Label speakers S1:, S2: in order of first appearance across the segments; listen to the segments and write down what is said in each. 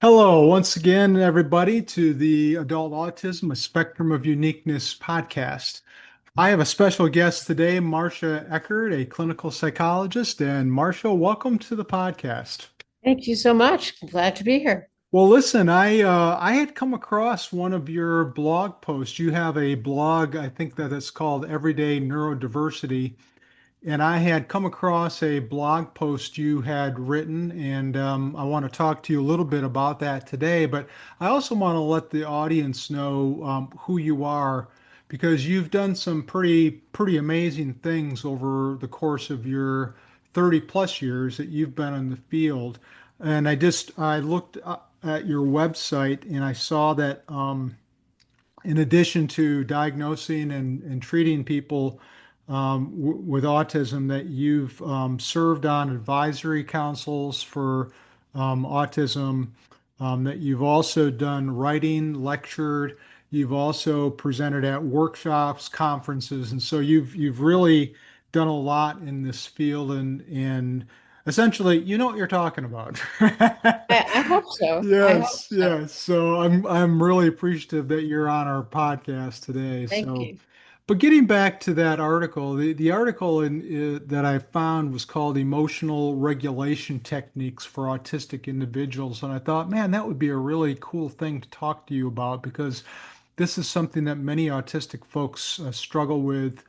S1: Hello, once again, everybody, to the Adult Autism, a Spectrum of Uniqueness podcast. I have a special guest today, Marcia Eckerd, a clinical psychologist. And Marcia, welcome to the podcast.
S2: Thank you so much. I'm glad to be here.
S1: Well, listen, I had come across one of your blog posts. You have a blog, I think that it's called Everyday Neurodiversity. And I had come across a blog post you had written, and I want to talk to you a little bit about that today. But I also want to let the audience know who you are, because you've done some pretty amazing things over the course of your 30 plus years that you've been in the field. And I looked at your website and I saw that in addition to diagnosing and treating people with autism, that you've served on advisory councils for autism, that you've also done writing, lectured, you've also presented at workshops, conferences, and so you've really done a lot in this field, and essentially you know what you're talking about.
S2: I hope so. I hope
S1: Yes,
S2: so.
S1: yes. So I'm really appreciative that you're on our podcast today.
S2: Thank
S1: So,
S2: you.
S1: but getting back to that article, the article that I found was called Emotional Regulation Techniques for Autistic Individuals. And I thought, man, that would be a really cool thing to talk to you about because this is something that many autistic folks struggle with.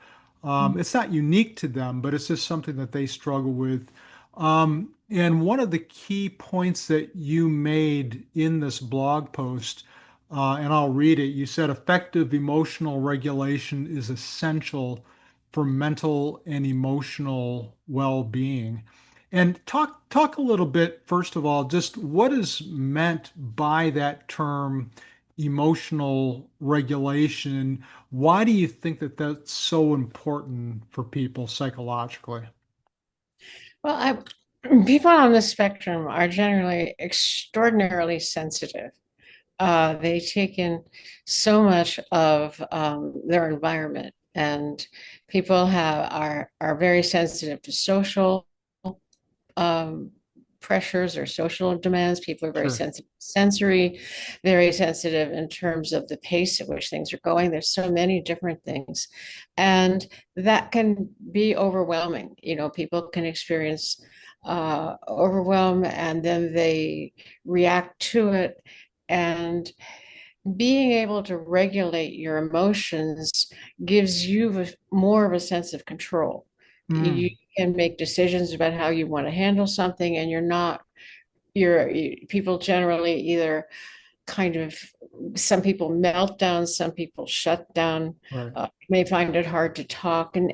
S1: It's not unique to them, but it's just something that they struggle with. And one of the key points that you made in this blog post, and I'll read it, you said effective emotional regulation is essential for mental and emotional well-being. And talk a little bit, first of all, just what is meant by that term emotional regulation. Why do you think that that's so important for people psychologically?
S2: Well, people on the spectrum are generally extraordinarily sensitive. They take in so much of their environment, and people are very sensitive to social um, pressures or social demands. People are very
S1: Sure.
S2: sensitive sensory, very sensitive in terms of the pace at which things are going. There's so many different things. And that can be overwhelming. People can experience overwhelm and then they react to it. And being able to regulate your emotions gives you more of a sense of control. You
S1: Mm,
S2: can make decisions about how you want to handle something, and people generally either kind of, some people melt down, some people shut down,
S1: right.
S2: may find it hard to talk, and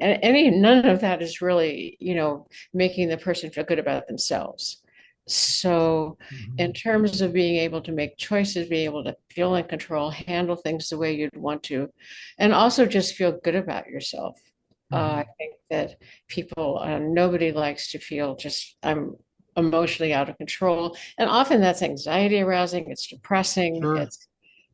S2: none of that is really, making the person feel good about themselves. So, in
S1: Mhm.
S2: terms of being able to make choices, being able to feel in control, handle things the way you'd want to, and also just feel good about yourself. I
S1: Mhm.
S2: think that nobody likes to feel just, I'm emotionally out of control. And often that's anxiety arousing, it's depressing,
S1: Sure.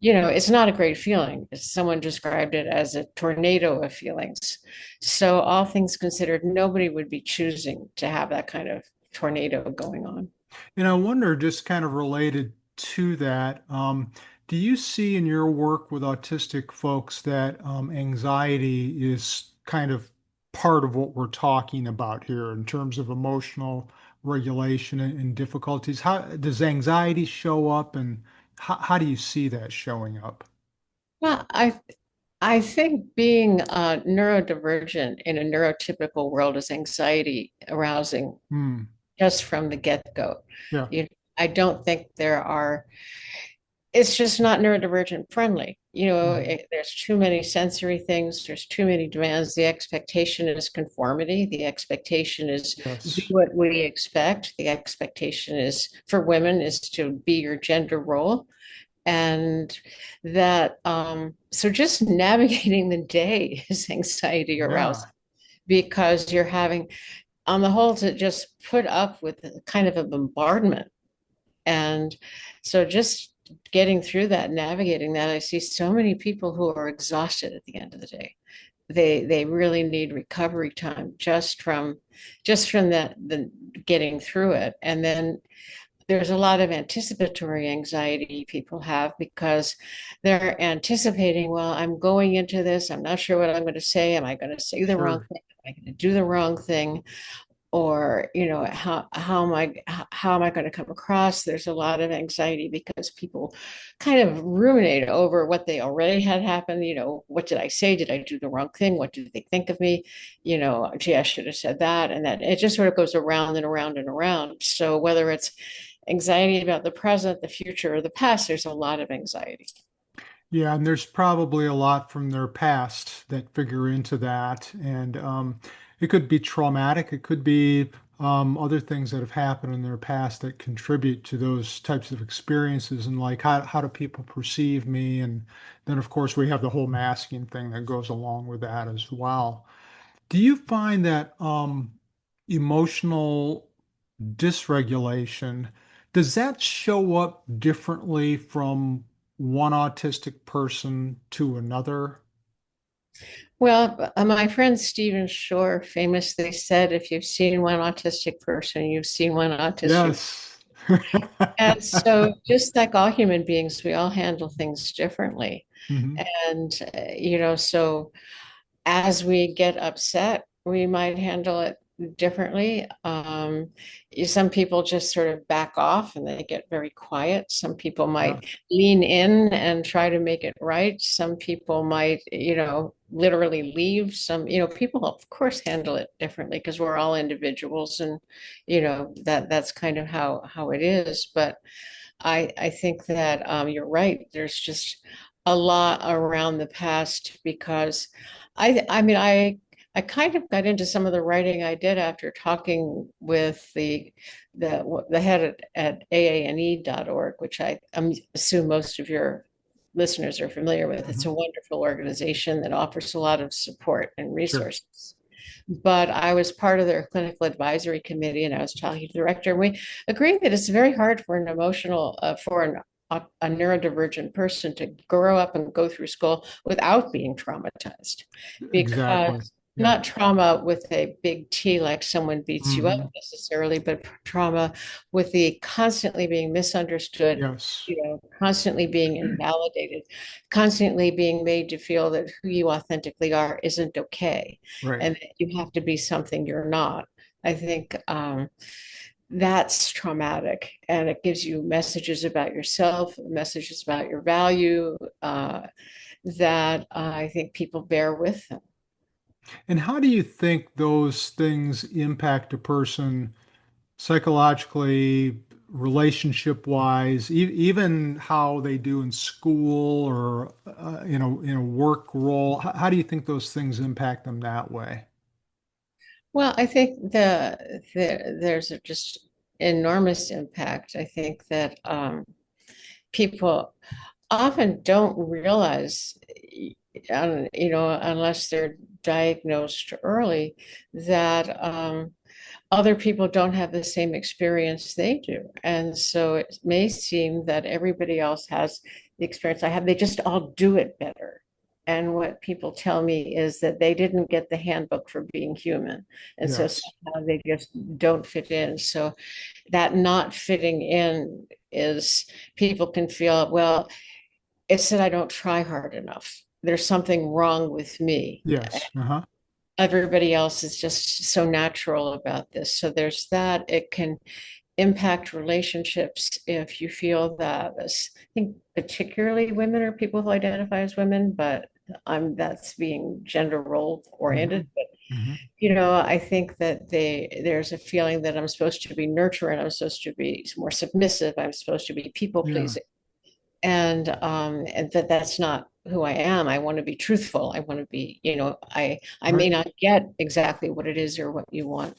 S2: it's not a great feeling. Someone described it as a tornado of feelings. So, all things considered, nobody would be choosing to have that kind of tornado going on.
S1: And I wonder, just kind of related to that, do you see in your work with autistic folks that anxiety is kind of part of what we're talking about here in terms of emotional regulation and difficulties? How does anxiety show up, and how do you see that showing up?
S2: Well, I think being neurodivergent in a neurotypical world is anxiety arousing
S1: Hmm.
S2: just from the get-go.
S1: Yeah.
S2: You, I don't think it's just not neurodivergent friendly.
S1: Mhm.
S2: There's too many sensory things, there's too many demands. The expectation is conformity. The expectation is do
S1: Yes.
S2: what we expect. The expectation is for women is to be your gender role. And so just navigating the day is anxiety
S1: Yeah.
S2: arousing because you're having, on the whole, to just put up with kind of a bombardment. And so just getting through that, navigating that, I see so many people who are exhausted at the end of the day. They really need recovery time just from that, the getting through it. And then there's a lot of anticipatory anxiety people have because they're anticipating, well, I'm going into this, I'm not sure what I'm going to say. Am I going to say the wrong
S1: Sure.
S2: thing? Am I going to do the wrong thing? Or how am I going to come across? There's a lot of anxiety because people kind of ruminate over what they already had happen. What did I say? Did I do the wrong thing? What do they think of me? Gee, I should have said that. And that it just sort of goes around and around and around. So whether it's anxiety about the present, the future, or the past, there's a lot of anxiety.
S1: Yeah, and there's probably a lot from their past that figure into that. And it could be traumatic. It could be other things that have happened in their past that contribute to those types of experiences. And like, how do people perceive me? And then, of course, we have the whole masking thing that goes along with that as well. Do you find that emotional dysregulation, does that show up differently from one autistic person to another?
S2: Well, my friend Stephen Shore famously said, if you've seen one autistic person, you've seen one autistic.
S1: Yes.
S2: And so, just like all human beings, we all handle things differently.
S1: hmm
S2: And, so as we get upset, we might handle it differently. Some people just sort of back off and they get very quiet. Some people
S1: Yeah,
S2: might lean in and try to make it right. Some people might, literally leave. People of course handle it differently because we're all individuals, and that's kind of how it is. But I think that you're right. There's just a lot around the past because I mean I kind of got into some of the writing I did after talking with the head at aane.org, which I assume most of your listeners are familiar with. It's
S1: mhm,
S2: a wonderful organization that offers a lot of support and
S1: sure.
S2: resources. But I was part of their clinical advisory committee, and I was talking to the director, and we agreed that it's very hard for a neurodivergent person to grow up and go through school without being traumatized,
S1: Exactly.
S2: because
S1: Yeah.
S2: not trauma with a big T, like someone beats you up
S1: hmm
S2: necessarily, but trauma with the constantly being misunderstood,
S1: Yes.
S2: constantly being invalidated, constantly being made to feel that who you authentically are isn't okay,
S1: Right.
S2: and that you have to be something you're not. I think that's traumatic, and it gives you messages about yourself, messages about your value, that I think people bear with them.
S1: And how do you think those things impact a person psychologically, relationship wise, even how they do in school or in a work role? How do you think those things impact them that way?
S2: Well, I think there's a just enormous impact. I think that people often don't realize, unless they're diagnosed early, that other people don't have the same experience they do. And so it may seem that everybody else has the experience I have. They just all do it better. And what people tell me is that they didn't get the handbook for being human. And so
S1: Yes.
S2: somehow they just don't fit in. So that not fitting in is, people can feel, well, it's that I don't try hard enough. There's something wrong with me.
S1: Yes. Uh-huh.
S2: Everybody else is just so natural about this. So there's that. It can impact relationships if you feel that this, I think particularly women or people who identify as women, but that's being gender role
S1: hmm
S2: oriented. But
S1: hmm
S2: I think that there's a feeling that I'm supposed to be nurturing, I'm supposed to be more submissive, I'm supposed to be people
S1: Yeah.
S2: pleasing, and that's not who I am. I want to be truthful. I want to be, I may
S1: Right.
S2: not get exactly what it is or what you want.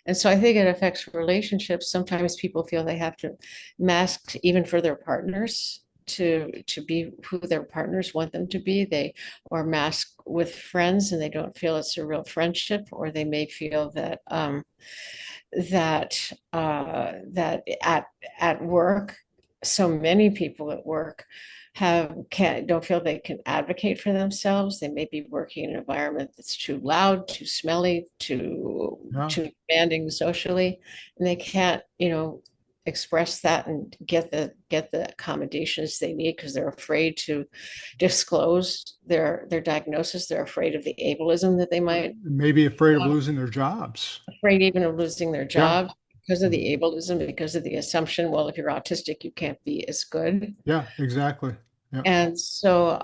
S2: And so I think it affects relationships. Sometimes people feel they have to mask even for their partners to be who their partners want them to be. They or mask with friends and they don't feel it's a real friendship, or they may feel that that at work, so many people at work don't feel they can advocate for themselves. They may be working in an environment that's too loud, too smelly, too
S1: Yeah.
S2: too demanding socially, and they can't, express that and get the accommodations they need because they're afraid to disclose their diagnosis. They're afraid of the ableism that they might,
S1: Maybe afraid of losing their jobs.
S2: afraid even of losing their
S1: Yeah.
S2: job because of
S1: Mhm.
S2: the ableism, because of the assumption, well, if you're autistic, you can't be as good.
S1: Yeah, exactly. Yeah.
S2: And so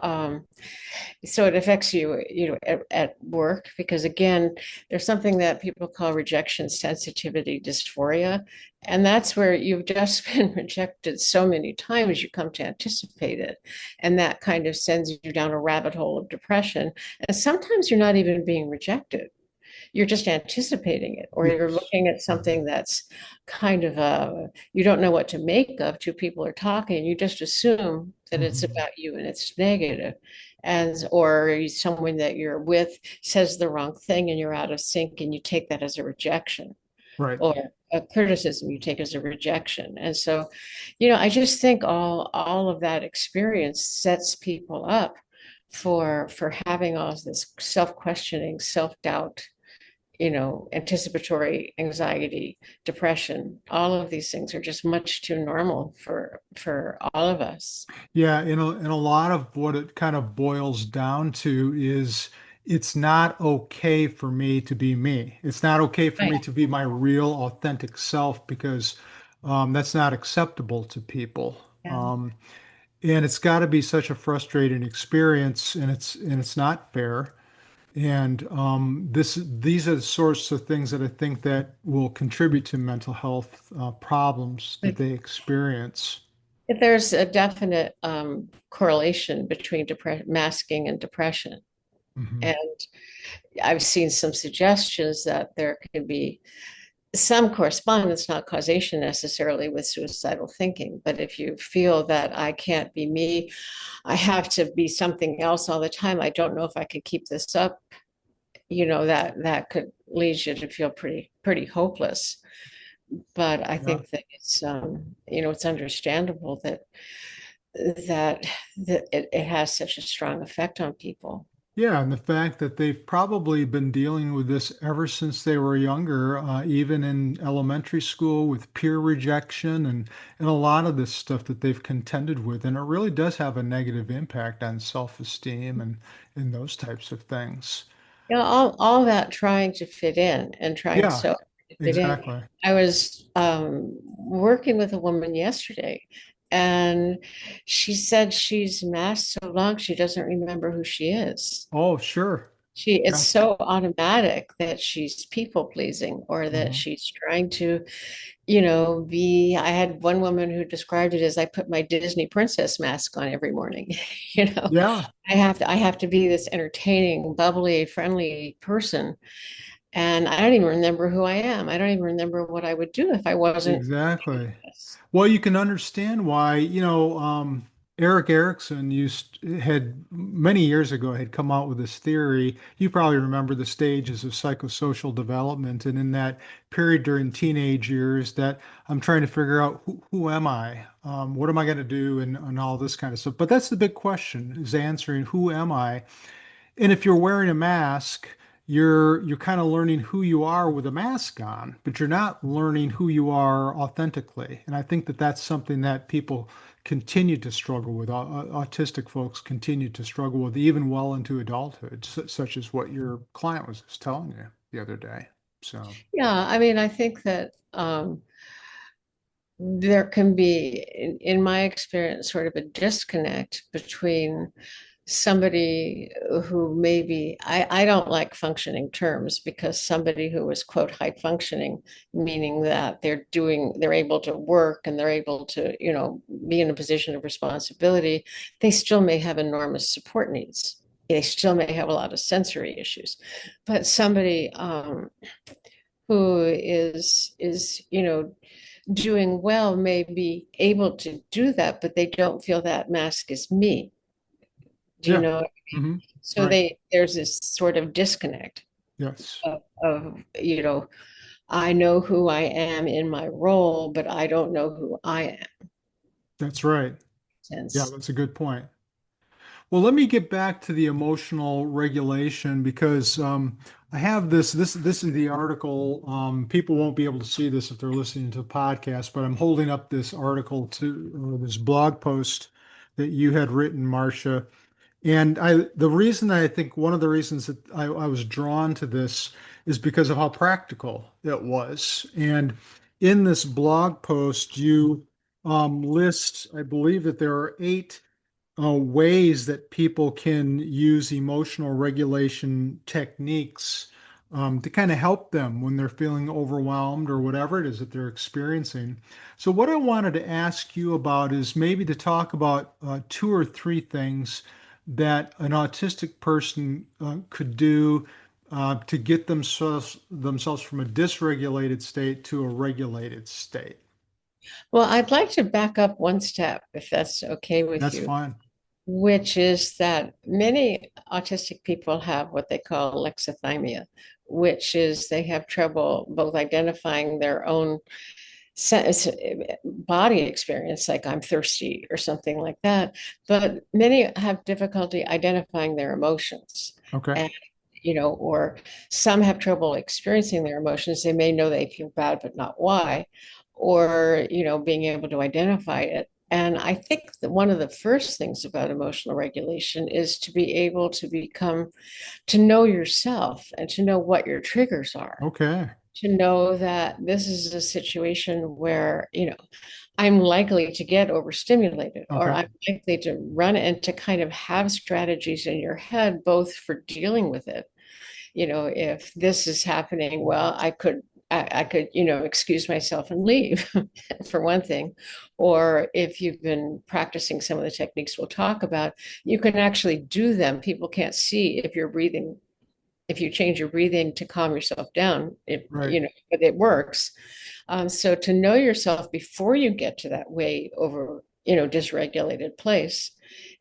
S2: it affects you, at work, because again, there's something that people call rejection sensitivity dysphoria. And that's where you've just been rejected so many times, you come to anticipate it. And that kind of sends you down a rabbit hole of depression. And sometimes you're not even being rejected, you're just anticipating it, or you're
S1: Yes.
S2: looking at
S1: Mhm.
S2: something that's kind of you don't know what to make of. Two people are talking, you just assume that it's
S1: Mhm.
S2: about you and it's negative. And or someone that you're with says the wrong thing and you're out of sync, and you take that as a rejection,
S1: Right.
S2: or a criticism you take as a rejection. And so, I just think all of that experience sets people up for having all this self-questioning, self-doubt, anticipatory anxiety, depression. All of these things are just much too normal for all of us.
S1: Yeah, and a lot of what it kind of boils down to is it's not okay for me to be me. It's not okay for
S2: Right.
S1: me to be my real authentic self because that's not acceptable to people.
S2: Yeah.
S1: Um, and it's got to be such a frustrating experience, and it's not fair. And these are the sorts of things that I think that will contribute to mental health problems that
S2: Like,
S1: they experience.
S2: there's a definite correlation between masking and depression.
S1: Hmm.
S2: And I've seen some suggestions that there can be some correspondence, not causation necessarily, with suicidal thinking. But if you feel that I can't be me, I have to be something else all the time, I don't know if I could keep this up, that could lead you to feel pretty hopeless. But I
S1: Yeah.
S2: think that it's understandable that that it has such a strong effect on people.
S1: Yeah, and the fact that they've probably been dealing with this ever since they were younger, even in elementary school with peer rejection and a lot of this stuff that they've contended with. And it really does have a negative impact on self-esteem and those types of things.
S2: All that trying to fit in and trying
S1: Yeah,
S2: so hard to fit in.
S1: exactly.
S2: I was working with a woman yesterday, and she said she's masked so long she doesn't remember who she is.
S1: Oh, sure.
S2: It's
S1: Yeah.
S2: so automatic that she's people pleasing, or that
S1: Hmm.
S2: she's trying to, I had one woman who described it as, I put my Disney princess mask on every morning. You know,
S1: Yeah,
S2: I have to be this entertaining, bubbly, friendly person. And I don't even remember who I am. I don't even remember what I would do if I wasn't
S1: exactly.
S2: this.
S1: Well, you can understand why, Eric Erickson had many years ago had come out with this theory. You probably remember the stages of psychosocial development, and in that period during teenage years, that I'm trying to figure out who am I, what am I going to do, and all this kind of stuff. But that's the big question: is answering who am I? And if you're wearing a mask, you're kind of learning who you are with a mask on, but you're not learning who you are authentically. And I think that that's something that people continue to struggle with. Autistic folks continue to struggle with even well into adulthood, such as what your client was telling you the other day. So,
S2: Yeah, I mean, I think that there can be, in my experience, sort of a disconnect between somebody who maybe, I don't like functioning terms, because somebody who is quote high functioning, meaning that they're able to work and they're able to, be in a position of responsibility, they still may have enormous support needs. They still may have a lot of sensory issues. But somebody who is doing well may be able to do that, but they don't feel that mask is me. Do you
S1: yeah.
S2: know what I mean?
S1: Hmm.
S2: So
S1: Right.
S2: there's this sort of disconnect
S1: Yes.
S2: of, I know who I am in my role, but I don't know who I am.
S1: That's right. Yeah,
S2: Sense.
S1: that's a good point. Well, let me get back to the emotional regulation because I have this is the article. People won't be able to see this if they're listening to the podcast, but I'm holding up this article to this blog post that you had written, Marcia. And the reason I think one of the reasons that I was drawn to this is because of how practical it was. And in this blog post, you list, I believe that there are eight ways that people can use emotional regulation techniques to kind of help them when they're feeling overwhelmed or whatever it is that they're experiencing. So, what I wanted to ask you about is maybe to talk about two or three things that an autistic person could do to get themselves from a dysregulated state to a regulated state.
S2: Well, I'd like to back up one step, if that's okay with
S1: That's
S2: you,
S1: fine.
S2: which is that many autistic people have what they call alexithymia, which is they have trouble both identifying their own body experience, like I'm thirsty or something like that, but many have difficulty identifying their emotions.
S1: Okay.
S2: And or some have trouble experiencing their emotions. They may know they feel bad, but not why, or, being able to identify it. And I think that one of the first things about emotional regulation is to be able to know yourself and to know what your triggers are,
S1: Okay.
S2: to know that this is a situation where, I'm likely to get overstimulated, or
S1: Okay.
S2: I'm likely to run, and to kind of have strategies in your head, both for dealing with it. If this is happening, well, I could, excuse myself and leave, for one thing. Or if you've been practicing some of the techniques we'll talk about, you can actually do them. People can't see if you're breathing, if you change your breathing to calm yourself down,
S1: Right.
S2: but it works. So to know yourself before you get to that way over, dysregulated place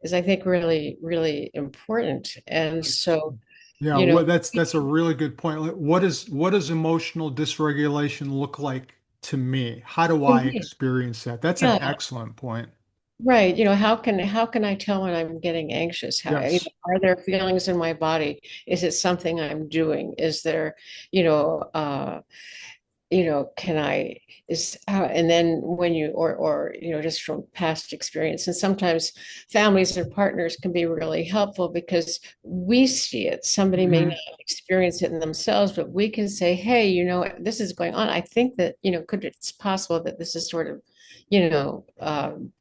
S2: is, I think, really, really important. And so,
S1: Yeah,
S2: you know,
S1: well, that's a really good point. Like, what does emotional dysregulation look like to me? How do
S2: to
S1: I
S2: me,
S1: experience that? That's an
S2: yeah,
S1: excellent point.
S2: right. How can I tell when I'm getting anxious?
S1: Yes.
S2: Are there feelings in my body? Is it something I'm doing? Is there, you know, uh, can I is how, and then when you, or just from past experience, and sometimes families and partners can be really helpful because we see it. Somebody may not
S1: Hmm.
S2: experience it in themselves, but we can say, hey, this is going on. I think that, it's possible that this is sort of, you know, um,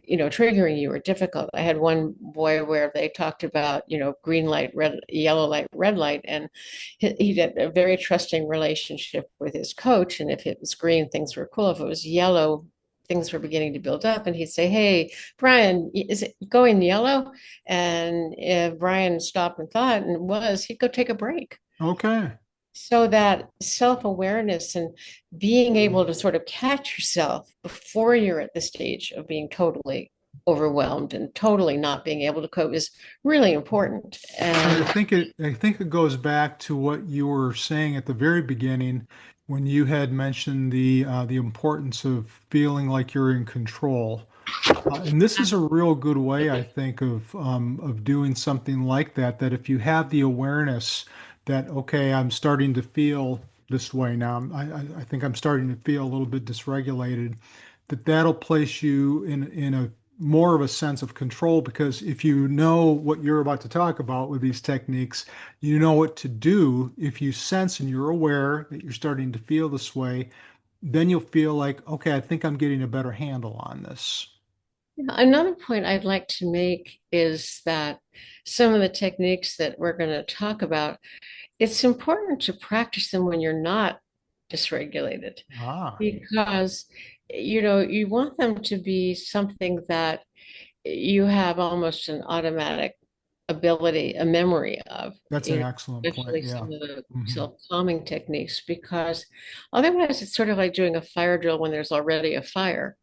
S2: triggering you or difficult. I had one boy where they talked about, green light, red, yellow light, red light, and he had a very trusting relationship with his coach. And if it was green, things were cool. If it was yellow, things were beginning to build up. And he'd say, "Hey, Brian, is it going yellow?" And if Brian stopped and thought, and it was, he'd go take a break.
S1: Okay.
S2: So that self-awareness and being able to sort of catch yourself before you're at the stage of being totally overwhelmed and totally not being able to cope is really important.
S1: And I
S2: And
S1: think it goes back to what you were saying at the very beginning when you had mentioned the importance of feeling like you're in control. And this is a real good way, I think, of doing something like that. That if you have the awareness that, okay, I'm starting to feel this way now. I think I'm starting to feel a little bit dysregulated. That'll place you in a more of a sense of control because if you know what you're about to talk about with these techniques, you know what to do. If you sense and you're aware that you're starting to feel this way, then you'll feel like, okay, I think I'm getting a better handle on this.
S2: another point I'd like to make is that some of the techniques that we're going to talk about, it's important to practice them when you're not dysregulated,
S1: Ah,
S2: because you want them to be something that you have almost an automatic ability, a memory of,
S1: that's an excellent point.
S2: especially
S1: Yeah.
S2: some of the
S1: Hmm.
S2: self-calming techniques, because otherwise it's sort of like doing a fire drill when there's already a fire.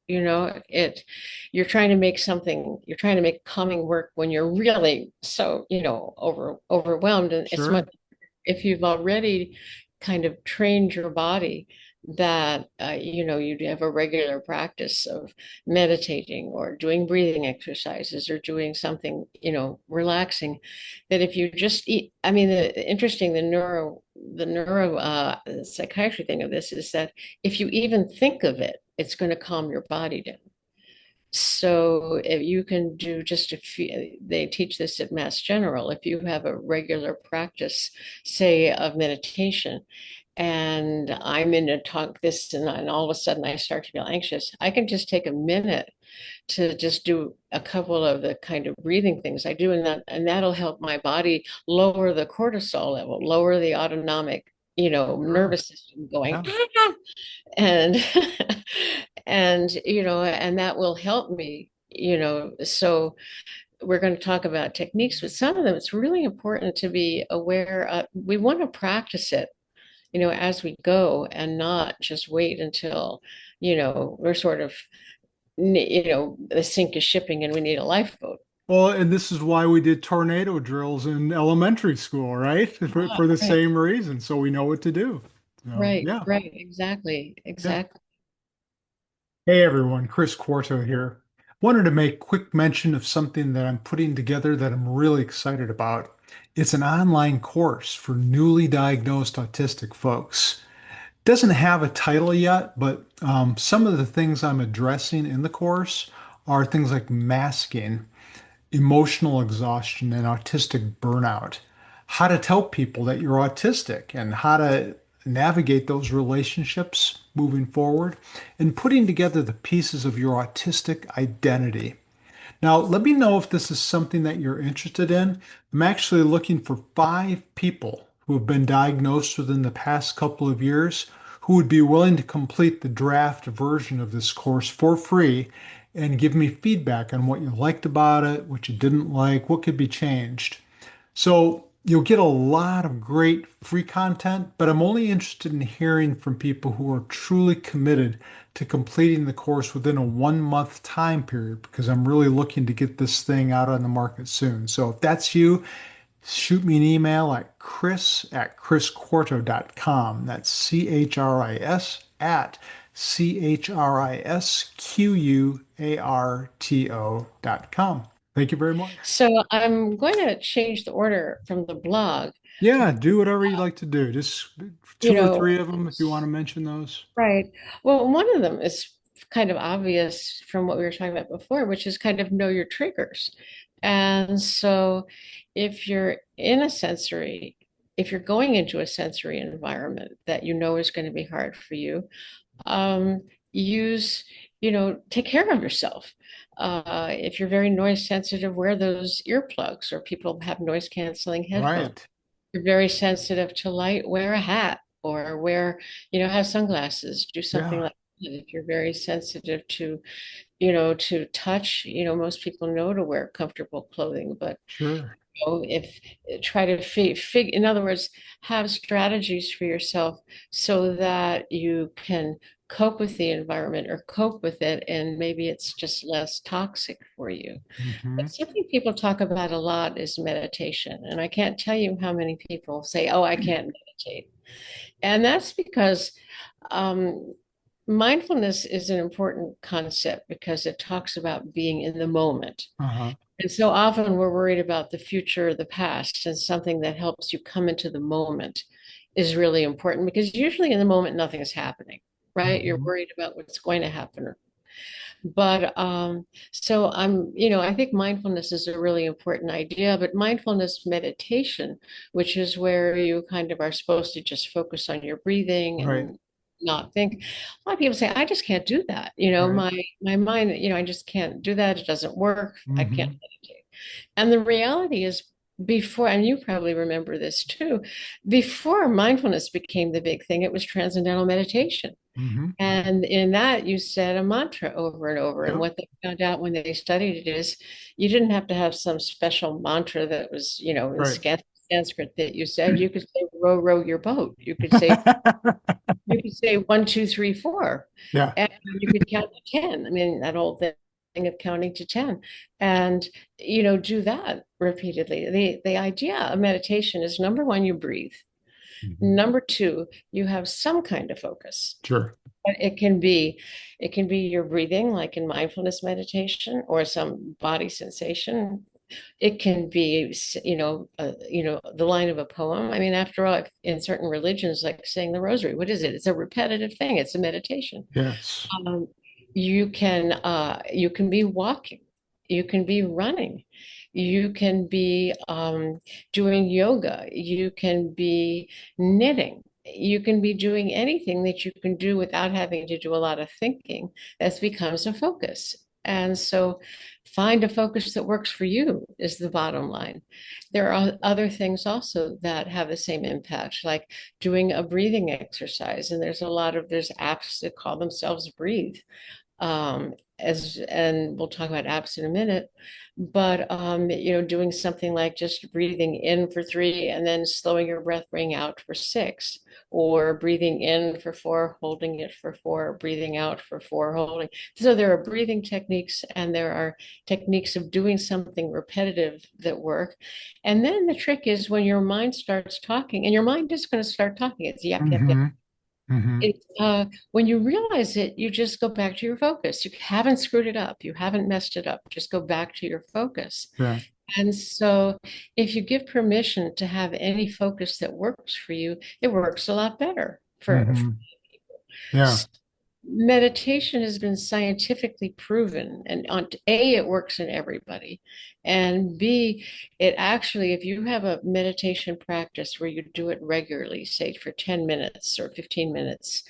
S2: You're trying to make something, you're trying to make calming work when you're really so, overwhelmed. And it's much,
S1: Sure.
S2: if you've already kind of trained your body that you'd have a regular practice of meditating or doing breathing exercises or doing something relaxing, that if you just eat, I mean, the neuro psychiatry thing of this is that if you even think of it, it's going to calm your body down. So if you can do just a few, they teach this at Mass General. If you have a regular practice, say, of meditation, and I'm in a talk this and all of a sudden I start to feel anxious, I can just take a minute to just do a couple of the kind of breathing things I do, and that'll help my body lower the cortisol level, lower the autonomic,
S1: Sure.
S2: nervous system going,
S1: Yeah.
S2: and and that will help me, so we're going to talk about techniques, but some of them it's really important to be aware of. We want to practice it, as we go, and not just wait until, we're sort of, the sink is shipping and we need a lifeboat.
S1: Well, and this is why we did tornado drills in elementary school, right? For the
S2: Right,
S1: same reason, so we know what to do. So,
S2: right,
S1: yeah,
S2: right, exactly,
S1: yeah.
S2: exactly.
S1: Hey everyone, Chris Quarto here. Wanted to make quick mention of something that I'm putting together that I'm really excited about. It's an online course for newly diagnosed autistic folks. Doesn't have a title yet, but some of the things I'm addressing in the course are things like masking, emotional exhaustion, and autistic burnout. How to tell people that you're autistic and how to navigate those relationships moving forward, and putting together the pieces of your autistic identity. Now, let me know if this is something that you're interested in. I'm actually looking for 5 people who have been diagnosed within the past couple of years who would be willing to complete the draft version of this course for free and give me feedback on what you liked about it, what you didn't like, what could be changed. So you'll get a lot of great free content, but I'm only interested in hearing from people who are truly committed to completing the course within a 1 month time period because I'm really looking to get this thing out on the market soon. So if that's you, shoot me an email at chris@chrisquarto.com. That's CHRIS at CHRISQUARTO.com. Thank you very much.
S2: So I'm going to change the order from the blog.
S1: Yeah, do whatever you'd like to do. Just
S2: you
S1: two or
S2: know
S1: three of them if you want to mention those.
S2: Right. Well, one of them is kind of obvious from what we were talking about before, which is kind of know your triggers. And so if you're in a sensory, if you're going into a sensory environment that you know is going to be hard for you, um, use, take care of yourself. If you're very noise sensitive, wear those earplugs, or people have noise canceling headphones.
S1: Right.
S2: You're very sensitive to light, wear a hat or wear, have sunglasses, do something
S1: Yeah,
S2: like that. If you're very sensitive to, to touch, most people know to wear comfortable clothing, but
S1: sure.
S2: if try to in other words, have strategies for yourself so that you can cope with the environment or cope with it, and maybe it's just less toxic for you.
S1: Hmm.
S2: But something people talk about a lot is meditation, and I can't tell you how many people say, "Oh, I can't meditate," and that's because um, mindfulness is an important concept because it talks about being in the moment.
S1: Uh-huh.
S2: And so often we're worried about the future or the past, and something that helps you come into the moment is really important because usually in the moment nothing is happening, right? You're
S1: Hmm.
S2: worried about what's going to happen. But so I think mindfulness is a really important idea, but mindfulness meditation, which is where you kind of are supposed to just focus on your breathing
S1: Right.
S2: and not think. A lot of people say, I just can't do that.
S1: Right.
S2: My mind, I just can't do that. It doesn't work. I can't
S1: Hmm.
S2: meditate. And the reality is, before, and you probably remember this too, before mindfulness became the big thing, it was transcendental meditation.
S1: Hmm.
S2: And in that, you said a mantra over and over. And
S1: Yep.
S2: what they found out when they studied it is you didn't have to have some special mantra that was, in
S1: Right.
S2: Sanskrit that you said. You could say, row, row your boat. You could say 1, 2, 3, 4.
S1: Yeah,
S2: And you could count to 10. I mean, that whole thing of counting to 10. And, do that repeatedly. The idea of meditation is number one, you breathe.
S1: Mhm.
S2: Number two, you have some kind of focus.
S1: Sure.
S2: But it can be your breathing, like in mindfulness meditation, or some body sensation. It can be, the line of a poem. I mean, after all, in certain religions, like saying the rosary, what is it? It's a repetitive thing. It's a meditation.
S1: Yes.
S2: Um, you can be walking, you can be running, you can be doing yoga, you can be knitting, you can be doing anything that you can do without having to do a lot of thinking. That becomes a focus. And so find a focus that works for you is the bottom line. There are other things also that have the same impact, like doing a breathing exercise. And there's apps that call themselves Breathe, and we'll talk about apps in a minute, but doing something like just breathing in for 3 and then slowing your breath, bring out for 6, or breathing in for 4, holding it for 4, breathing out for 4, holding. So there are breathing techniques and there are techniques of doing something repetitive that work. And then the trick is when your mind starts talking, and your mind is going to start talking, it's yap, yap, yap.
S1: Hmm. Hmm.
S2: It's when you realize it, you just go back to your focus. You haven't screwed it up. You haven't messed it up. Just go back to your focus.
S1: Yeah.
S2: And so if you give permission to have any focus that works for you, it works a lot better for
S1: Hmm. Yeah.
S2: meditation has been scientifically proven, and on A, it works in everybody, and B, it actually, if you have a meditation practice where you do it regularly, say for 10 minutes or 15 minutes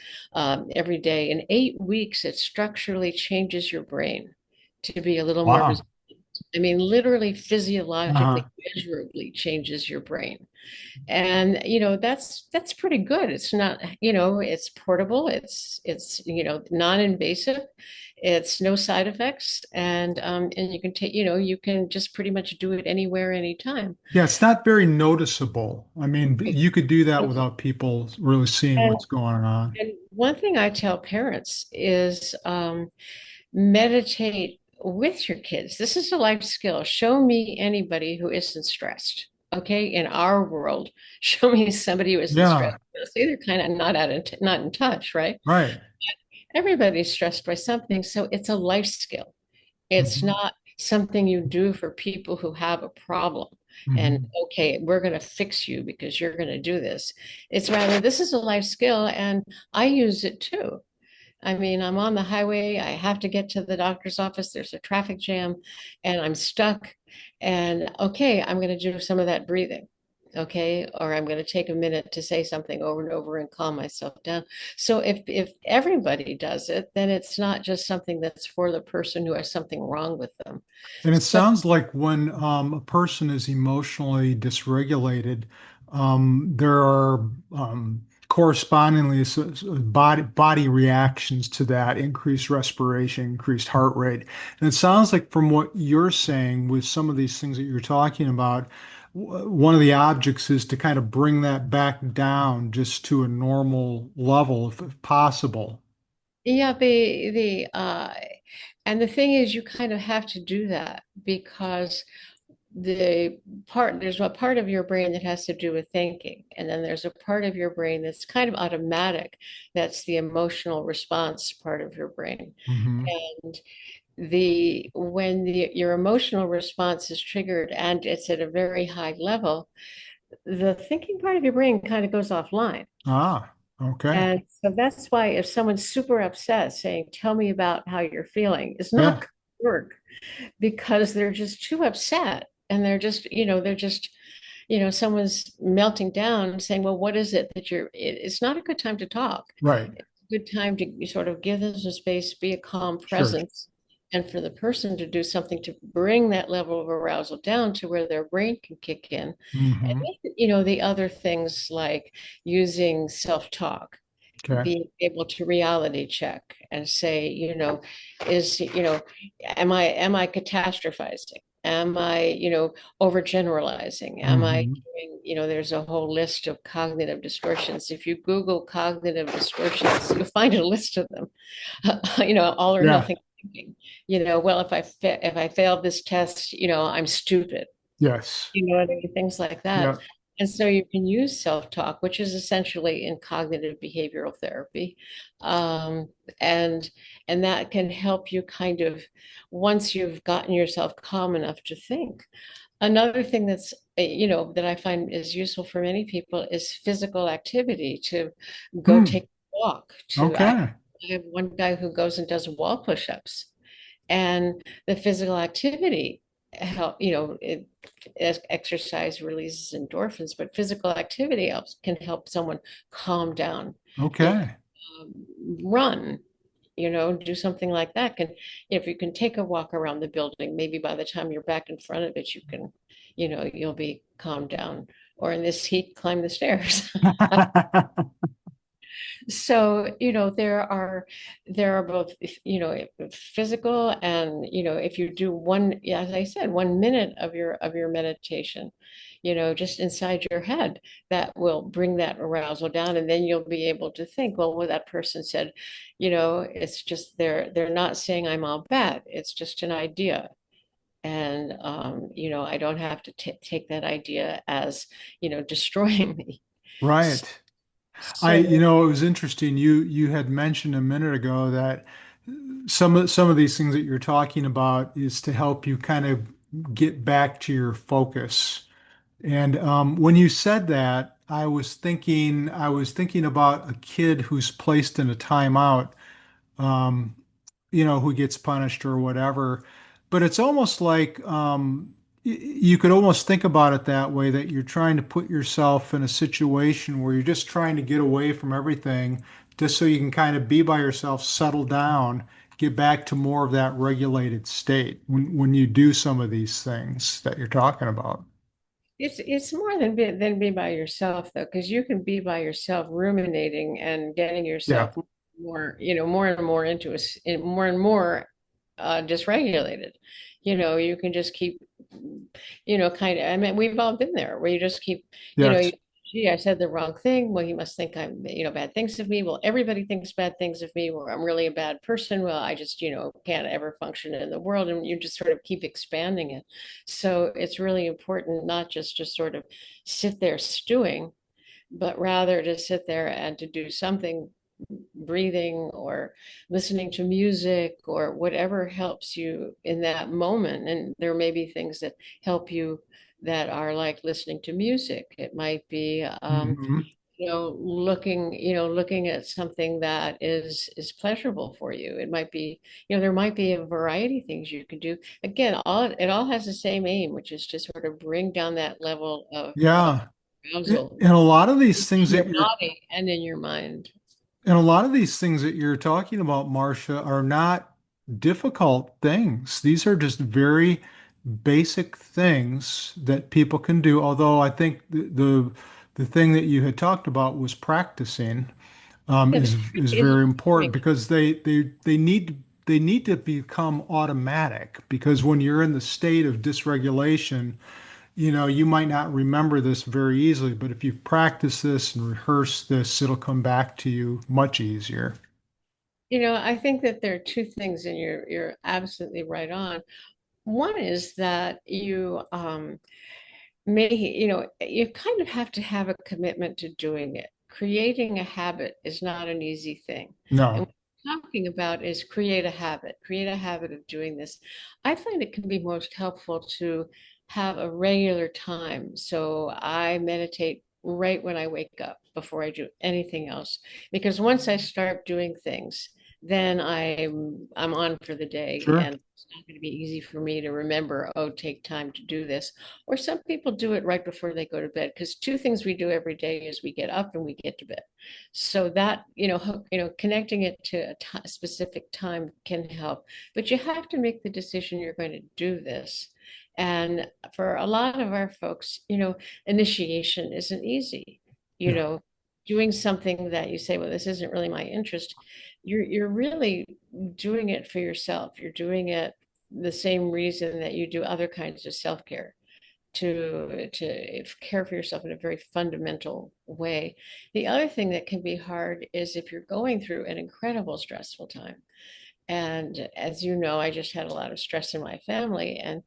S2: every day, in 8 weeks, it structurally changes your brain to be a little more
S1: Wow.
S2: I mean, literally
S1: Uh-huh.
S2: physiologically, measurably changes your brain. And that's pretty good. It's not, it's portable, it's non-invasive, it's no side effects, and you can take, you can just pretty much do it anywhere, anytime.
S1: Yeah, it's not very noticeable. I mean, you could do that without people really seeing
S2: And,
S1: what's going on.
S2: and one thing I tell parents is meditate with your kids. This is a life skill. Show me anybody who isn't stressed. Okay, in our world, show me somebody who isn't stressed.
S1: Yeah,
S2: See, they're kind of not in touch, right?
S1: right.
S2: Everybody's stressed by something, so it's a life skill. It's
S1: Hmm.
S2: not something you do for people who have a problem. And
S1: Hmm.
S2: okay, we're going to fix you because you're going to do this. It's rather, this is a life skill, and I use it too. I mean, I'm on the highway. I have to get to the doctor's office. There's a traffic jam and I'm stuck. And okay, I'm going to do some of that breathing. Okay. Or I'm going to take a minute to say something over and over and calm myself down. So if everybody does it, then it's not just something that's for the person who has something wrong with them.
S1: And it
S2: So
S1: sounds like when a person is emotionally dysregulated, there are correspondingly body reactions to that, increased respiration, increased heart rate. And it sounds like from what you're saying with some of these things that you're talking about, one of the objects is to kind of bring that back down just to a normal level if possible.
S2: yeah, and the thing is, you kind of have to do that because there's a part of your brain that has to do with thinking, and then there's a part of your brain that's kind of automatic. That's the emotional response part of your brain.
S1: Hmm.
S2: And your emotional response is triggered and it's at a very high level, the thinking part of your brain kind of goes offline.
S1: Ah, okay.
S2: And so that's why if someone's super upset, saying, "Tell me about how you're feeling," is not
S1: Yeah,
S2: going to work because they're just too upset, and someone's melting down saying, "Well, what is it that it's not a good time to talk.
S1: right.
S2: It's a good time to sort of give them some space, be a calm
S1: Sure.
S2: presence, and for the person to do something to bring that level of arousal down to where their brain can kick in." And
S1: Hmm.
S2: the other things like using self-talk,
S1: Okay.
S2: being able to reality check and say, is, am I catastrophizing? Am I, overgeneralizing? Am I
S1: Hmm.
S2: doing, there's a whole list of cognitive distortions. If you Google cognitive distortions, you'll find a list of them. All or
S1: Yeah.
S2: nothing thinking. Well, if I fail this test, I'm stupid.
S1: Yes.
S2: You know what I mean? Things like that.
S1: Yeah.
S2: And so you can use self-talk, which is essentially in cognitive behavioral therapy. Um, and and that can help you kind of, once you've gotten yourself calm enough to think. Another thing that's, that I find is useful for many people is physical activity, to go
S1: Hmm.
S2: take a walk, I
S1: Okay.
S2: have one guy who goes and does wall push-ups, and the physical activity help, as exercise releases endorphins, but physical activity can help someone calm down. You
S1: Okay.
S2: um, run, do something like that. If you can take a walk around the building, maybe by the time you're back in front of it, you'll be calmed down. Or in this heat, climb the stairs. So, there are both, physical and, if you do one, yeah, as I said, 1 minute of your meditation, just inside your head, that will bring that arousal down. And then you'll be able to think, well, what that person said, it's just they're not saying I'm all bad. It's just an idea. And I don't have to take that idea as, destroying me.
S1: Right.
S2: So
S1: it was interesting. You had mentioned a minute ago that some of these things that you're talking about is to help you kind of get back to your focus. And when you said that, I was thinking about a kid who's placed in a timeout, um, who gets punished or whatever. But it's almost like you could almost think about it that way, that you're trying to put yourself in a situation where you're just trying to get away from everything, just so you can kind of be by yourself, settle down, get back to more of that regulated state when you do some of these things that you're talking about.
S2: it's more than be by yourself, though, because you can be by yourself ruminating and getting
S1: Yeah.
S2: yourself more and more more and more dysregulated. You can just keep, kind of. I mean, we've all been there, where you just keep,
S1: Yes.
S2: gee, I said the wrong thing. Well, he must think I'm, bad things of me. Well, everybody thinks bad things of me. Well, I'm really a bad person. Well, I just, can't ever function in the world, and you just sort of keep expanding it. So it's really important not just to sort of sit there stewing, but rather to sit there and to do something, breathing or listening to music or whatever helps you in that moment. And there may be things that help you that are like listening to music. It might be,
S1: Hmm.
S2: looking at something that is pleasurable for you. It might be, there might be a variety of things you can do. Again, it all has the same aim, which is to sort of bring down that level of
S1: Yeah.
S2: arousal
S1: And a lot of
S2: in
S1: these things
S2: your
S1: that you're
S2: body and in your mind.
S1: And a lot of these things that you're talking about, Marcia, are not difficult things. These are just very basic things that people can do. Although I think the thing that you had talked about was practicing,
S2: Yeah, the
S1: is
S2: trick is
S1: very important,
S2: doing it.
S1: because they need to become automatic, because when you're in the state of dysregulation, you might not remember this very easily, but if you've practiced this and rehearsed this, it'll come back to you much easier.
S2: I think that there are two things, and you're absolutely right on. One is that you kind of have to have a commitment to doing it. Creating a habit is not an easy thing. And
S1: No,
S2: what I'm talking about is create a habit of doing this. I find it can be most helpful to have a regular time. So I meditate right when I wake up before I do anything else. Because once I start doing things, then I'm on for the day,
S1: sure.
S2: and it's not going to be easy for me to remember, oh, take time to do this. Or some people do it right before they go to bed, because two things we do every day is we get up and we get to bed. So that, connecting it to a specific time can help. But you have to make the decision you're going to do this. And for a lot of our folks, initiation isn't easy. You
S1: Yeah.
S2: know, doing something that you say, well, this isn't really my interest, you're really doing it for yourself. You're doing it the same reason that you do other kinds of self-care, to care for yourself in a very fundamental way. The other thing that can be hard is if you're going through an incredible stressful time, And as you know, I just had a lot of stress in my family, and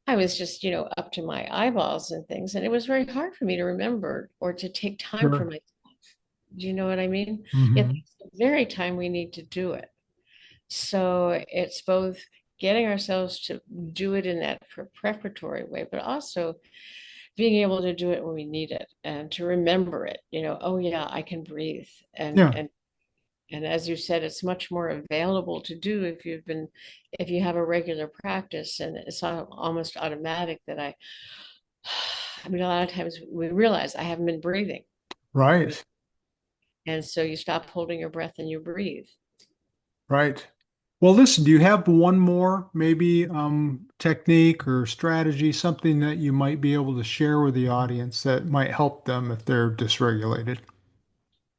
S2: I was just, up to my eyeballs and things. And it was very hard for me to remember or to take time for
S1: Sure.
S2: myself. Do you know what I mean? Yet
S1: Hmm.
S2: that's the very time we need to do it. So it's both getting ourselves to do it in that preparatory way, but also being able to do it when we need it and to remember it, oh yeah, I can breathe. And
S1: Yeah.
S2: and and as you said, it's much more available to do if you have a regular practice, and it's almost automatic that I mean, a lot of times we realize I haven't been breathing.
S1: Right.
S2: And so you stop holding your breath and you breathe.
S1: Right. Well, listen, do you have one more maybe technique or strategy, something that you might be able to share with the audience that might help them if they're dysregulated?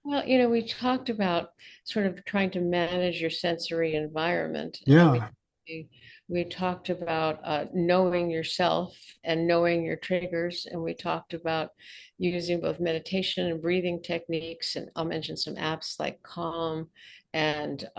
S2: Well, we talked about sort of trying to manage your sensory environment, and we
S1: Yeah.
S2: we, we talked about knowing yourself and knowing your triggers, and we talked about using both meditation and breathing techniques, and I'll mention some apps like and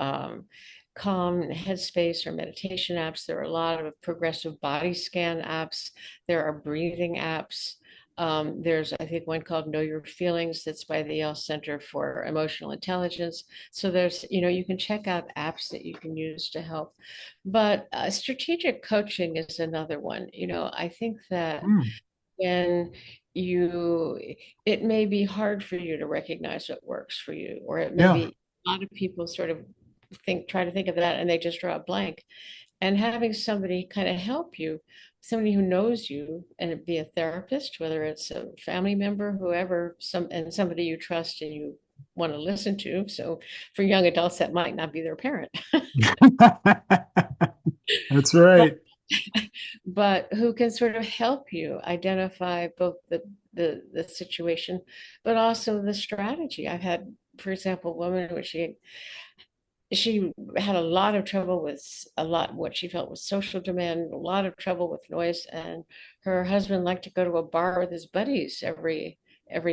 S2: Calm, Headspace, or meditation apps. There are a lot of progressive body scan apps. There are breathing apps. There's, I think, one called Know Your Feelings that's by the Yale Center for Emotional Intelligence. So there's, you can check out apps that you can use to help. But strategic coaching is another one. I think that
S1: Mm.
S2: when you, it may be hard for you to recognize what works for you, or it may
S1: Yeah.
S2: be a lot of people sort of try to think of that and they just draw a blank, and having somebody kind of help you, somebody who knows you, and it be a therapist, whether it's a family member, whoever, somebody you trust and you want to listen to. So for young adults, that might not be their parent,
S1: That's
S2: but
S1: right.
S2: who can sort of help you identify both the situation, but also the strategy. I've had, for example, a woman which she had a lot of trouble with what she felt was social demand, a lot of trouble with noise, and her husband liked to go to a bar with his buddies every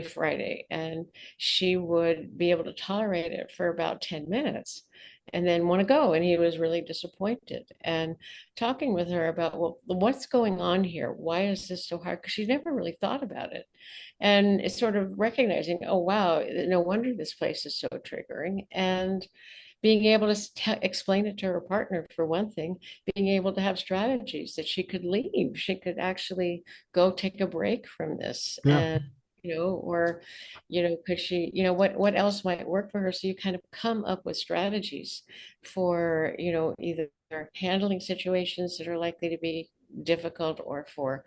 S2: Friday, and she would be able to tolerate it for about 10 minutes and then want to go, and he was really disappointed. And talking with her about, well, what's going on here, why is this so hard, because she never really thought about it, and it's sort of recognizing, oh wow, no wonder this place is so triggering. And being able to explain it to her partner, for one thing, being able to have strategies that she could leave, she could actually go take a break from this.
S1: Yeah.
S2: And or could she, what else might work for her, so you kind of come up with strategies for, either handling situations that are likely to be difficult, or for,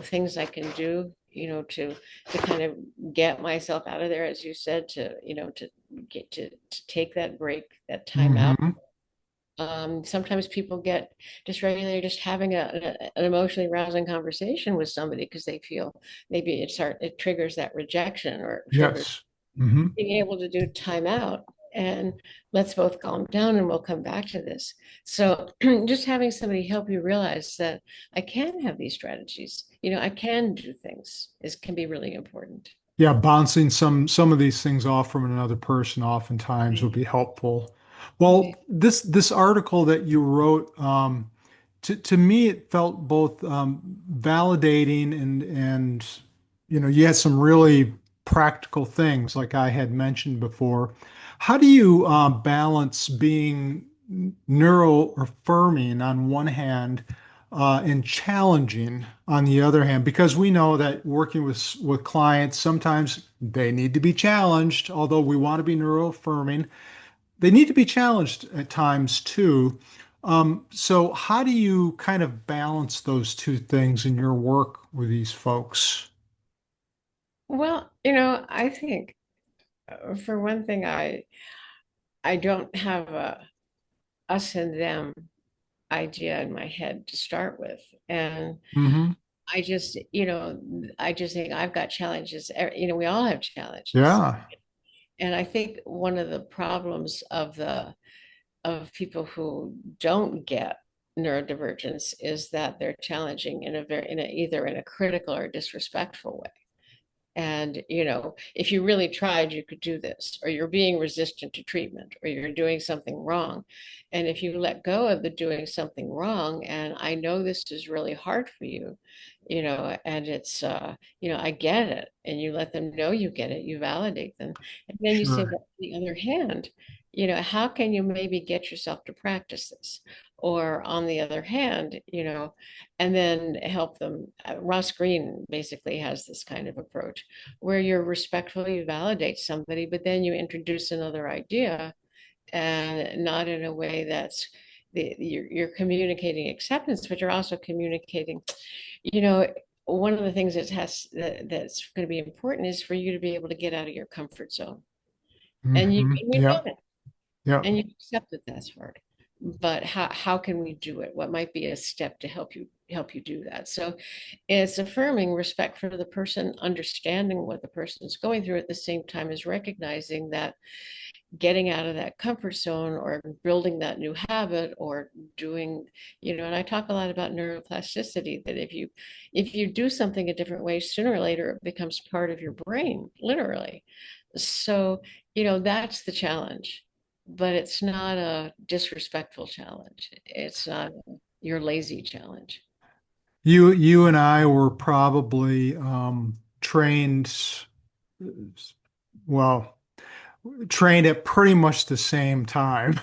S2: things I can do, to kind of get myself out of there, as you said, to, to get to take that break, that time out.
S1: Hmm.
S2: Sometimes people get dysregulated just having an emotionally rousing conversation with somebody, because they feel maybe it triggers that rejection, or triggers
S1: Yes. Hmm.
S2: being able to do time out and let's both calm down and we'll come back to this. So just having somebody help you realize that I can have these strategies, I can do things, is can be really important.
S1: Yeah, bouncing some of these things off from another person oftentimes would
S2: Right.
S1: be helpful. Well,
S2: Right.
S1: this article that you wrote, to me, it felt both validating and you had some really practical things like I had mentioned before. How do you balance being neuroaffirming on one hand and challenging on the other hand? Because we know that working with clients, sometimes they need to be challenged, although we want to be neuroaffirming. They need to be challenged at times too. So how do you kind of balance those two things in your work with these folks?
S2: Well, I think, for one thing, I don't have a us and them idea in my head to start with. And
S1: Hmm.
S2: I just, I just think I've got challenges. We all have challenges.
S1: Yeah.
S2: And I think one of the problems of people who don't get neurodivergence is that they're challenging in either in a critical or disrespectful way. And, if you really tried, you could do this, or you're being resistant to treatment, or you're doing something wrong. And if you let go of the doing something wrong, and I know this is really hard for you, and it's, I get it. And you let them know you get it, you validate them. And then you say,
S1: Sure.
S2: but on the other hand, how can you maybe get yourself to practice this? Or on the other hand, and then help them. Ross Green basically has this kind of approach where you respectfully validate somebody, but then you introduce another idea, and not in a way that's you're communicating acceptance, but you're also communicating, you know, one of the things that's going to be important is for you to be able to get out of your comfort zone. And you,
S1: Hmm.
S2: and you
S1: Yeah.
S2: know that,
S1: Yeah.
S2: and you accept that that's hard. But how can we do it? What might be a step to help you do that? So it's affirming respect for the person, understanding what the person is going through, at the same time as recognizing that getting out of that comfort zone or building that new habit or doing, and I talk a lot about neuroplasticity, that if you do something a different way, sooner or later it becomes part of your brain, literally. So, that's the challenge, but it's not a disrespectful challenge. It's not your lazy challenge.
S1: You and I were probably trained, well, trained at pretty much the same time.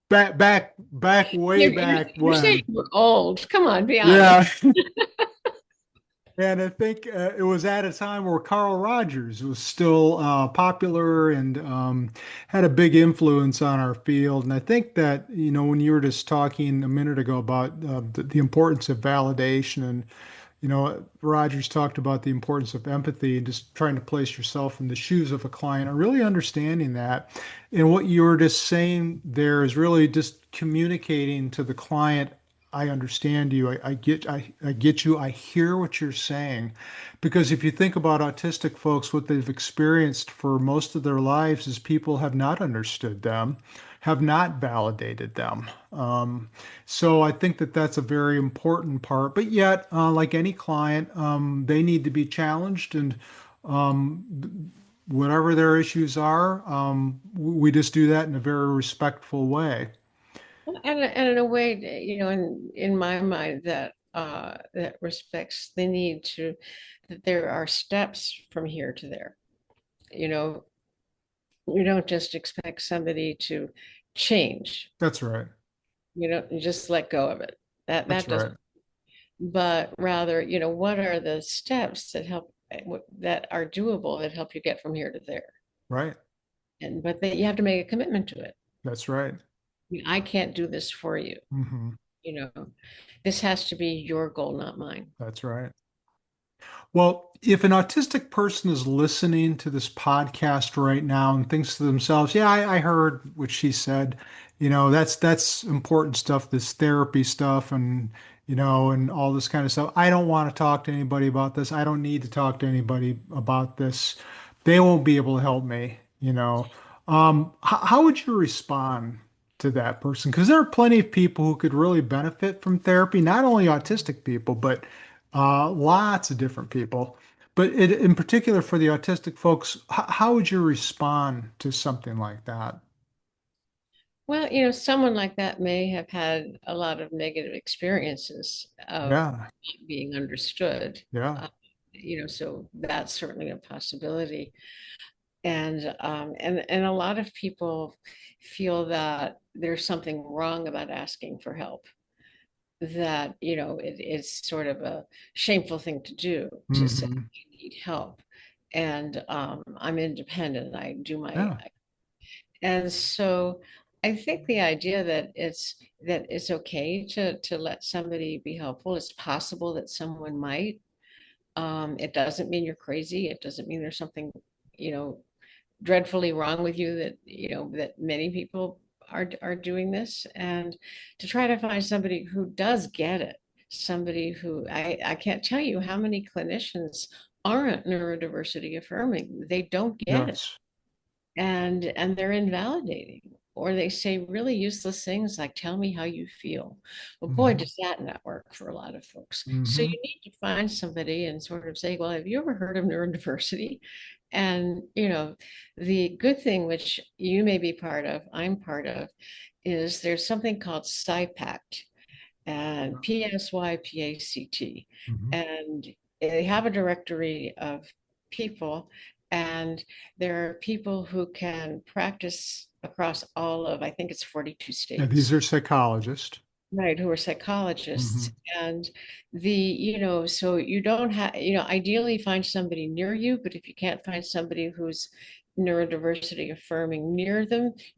S1: Back way
S2: You're, you're,
S1: back
S2: you're saying
S1: when.
S2: we're old. Come on, be honest.
S1: Yeah. And I think it was at a time where Carl Rogers was still popular and had a big influence on our field. And I think that, when you were just talking a minute ago about the importance of validation, and Rogers talked about the importance of empathy and just trying to place yourself in the shoes of a client, or really understanding that. And what you were just saying there is really just communicating to the client, I understand you. I get you. I hear what you're saying. Because if you think about autistic folks, what they've experienced for most of their lives is people have not understood them, have not validated them. So I think that that's a very important part. But yet, like any client, they need to be challenged, and whatever their issues are, we just do that in a very respectful way.
S2: And in a way, in my mind, that respects the need that there are steps from here to there. You know, you don't just expect somebody to change.
S1: That's right.
S2: You just let go of it. That
S1: That's right.
S2: doesn't. But rather, what are the steps that are doable that help you get from here to there?
S1: Right.
S2: And but that you have to make a commitment to it.
S1: That's right.
S2: I can't do this for you.
S1: Hmm.
S2: You know, this has to be your goal, not mine.
S1: That's right. Well, if an autistic person is listening to this podcast right now and thinks to themselves, "Yeah, I heard what she said. That's important stuff, this therapy stuff, and all this kind of stuff. I don't want to talk to anybody about this. I don't need to talk to anybody about this. They won't be able to help me. How would you respond to that person? Because there are plenty of people who could really benefit from therapy, not only autistic people, but lots of different people. But in particular for the autistic folks, how would you respond to something like that?
S2: Well, someone like that may have had a lot of negative experiences of
S1: Yeah,
S2: not being understood.
S1: yeah,
S2: Uh, so that's certainly a possibility. And a lot of people feel that there's something wrong about asking for help. That, it's sort of a shameful thing to do, to say
S1: hmm,
S2: I need help. And I'm independent. I do my.
S1: yeah,
S2: And so I think the idea that it's okay to let somebody be helpful. It's possible that someone might. It doesn't mean you're crazy. It doesn't mean there's something, you know, dreadfully wrong with you, that, that many people are doing this. And to try to find somebody who does get it, somebody who I can't tell you how many clinicians aren't neurodiversity affirming. They don't get it,
S1: yes,
S2: and they're invalidating, or they say really useless things like, tell me how you feel. Well, boy,
S1: Hmm.
S2: does that not work for a lot of folks. So
S1: Hmm.
S2: you need to find somebody and sort of say, well, have you ever heard of neurodiversity? And, you know, the good thing, which you may be part of, I'm part of, is there's something called PsyPact and PSYPACT.
S1: Hmm.
S2: And they have a directory of people, and there are people who can practice across all of, I think it's 42
S1: Yeah, these
S2: states.
S1: are psychologists.
S2: Right, who are psychologists.
S1: Hmm.
S2: And so you don't have, ideally find somebody near you, but if you can't find somebody who's neurodiversity affirming near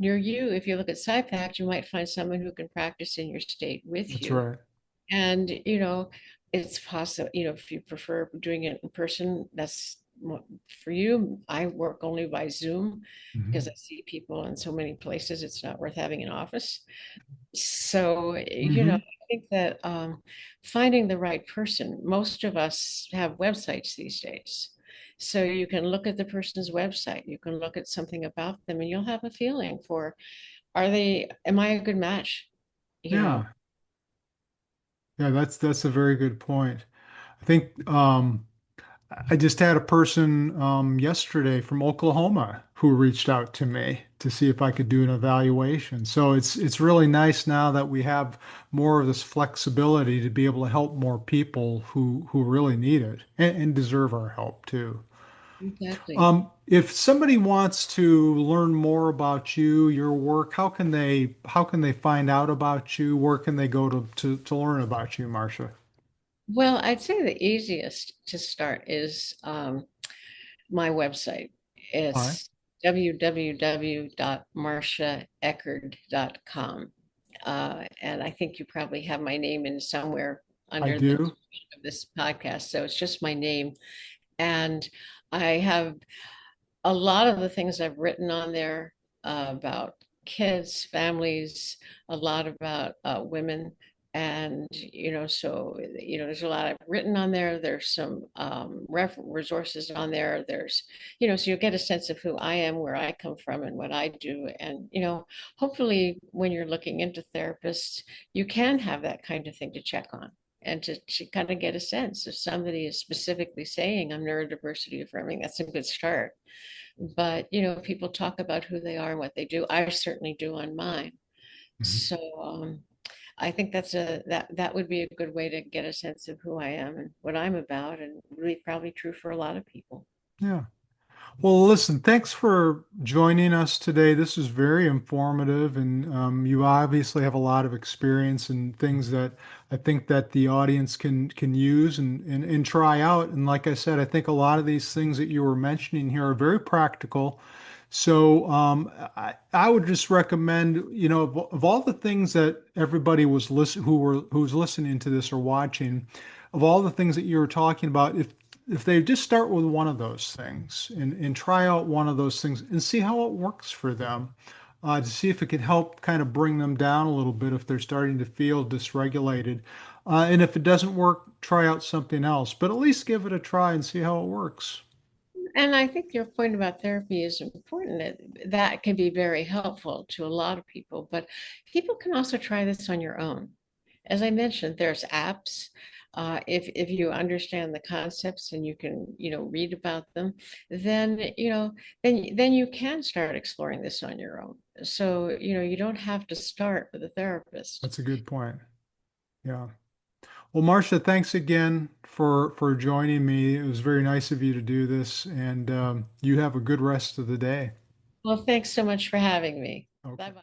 S2: you, if you look at PsyPact, you might find someone who can practice in your state with
S1: That's
S2: you.
S1: right.
S2: And, it's possible, if you prefer doing it in person, that's for you. I work only by Zoom because I
S1: Hmm.
S2: see people in so many places, it's not worth having an office. So,
S1: Hmm.
S2: I think that finding the right person, most of us have websites these days. So you can look at the person's website, you can look at something about them, and you'll have a feeling for, am I a good match? You know,
S1: Yeah. Yeah, that's a very good point. I think I just had a person yesterday from Oklahoma who reached out to me to see if I could do an evaluation. So it's really nice now that we have more of this flexibility to be able to help more people who really need it and deserve our help too.
S2: exactly.
S1: If somebody wants to learn more about you, your work, how can they find out about you? Where can they go to learn about you, Marcia?
S2: Well, I'd say the easiest to start is my website.
S1: All right.
S2: It's www.marciaeckerd.com. And I think you probably have my name in somewhere
S1: I
S2: under the
S1: do.
S2: description of this podcast. So it's just my name. And I have a lot of the things I've written on there about kids, families, a lot about women. And, there's a lot I've written on there. There's some resources on there. So you'll get a sense of who I am, where I come from, and what I do. And, hopefully when you're looking into therapists, you can have that kind of thing to check on and to kind of get a sense if somebody is specifically saying I'm neurodiversity affirming, that's a good start. But, people talk about who they are and what they do. I certainly do on mine.
S1: Mhm.
S2: So I think that would be a good way to get a sense of who I am and what I'm about, and really probably true for a lot of people.
S1: Yeah. Well, listen, thanks for joining us today. This is very informative, and you obviously have a lot of experience and things that I think that the audience can use and try out. And like I said, I think a lot of these things that you were mentioning here are very practical. So I would just recommend, of all the things that everybody who's listening to this or watching, of all the things that you were talking about, if they just start with one of those things and try out one of those things and see how it works for them, to see if it can help kind of bring them down a little bit if they're starting to feel dysregulated. And if it doesn't work, try out something else, but at least give it a try and see how it works.
S2: And I think your point about therapy is important. That can be very helpful to a lot of people, but people can also try this on your own. As I mentioned, there's apps. If you understand the concepts and you can, read about them, then then you can start exploring this on your own. So, you don't have to start with a therapist.
S1: That's a good point. Yeah. Well, Marcia, thanks again for joining me. It was very nice of you to do this, and you have a good rest of the day.
S2: Well, thanks so much for having me. Bye
S1: Okay.
S2: bye.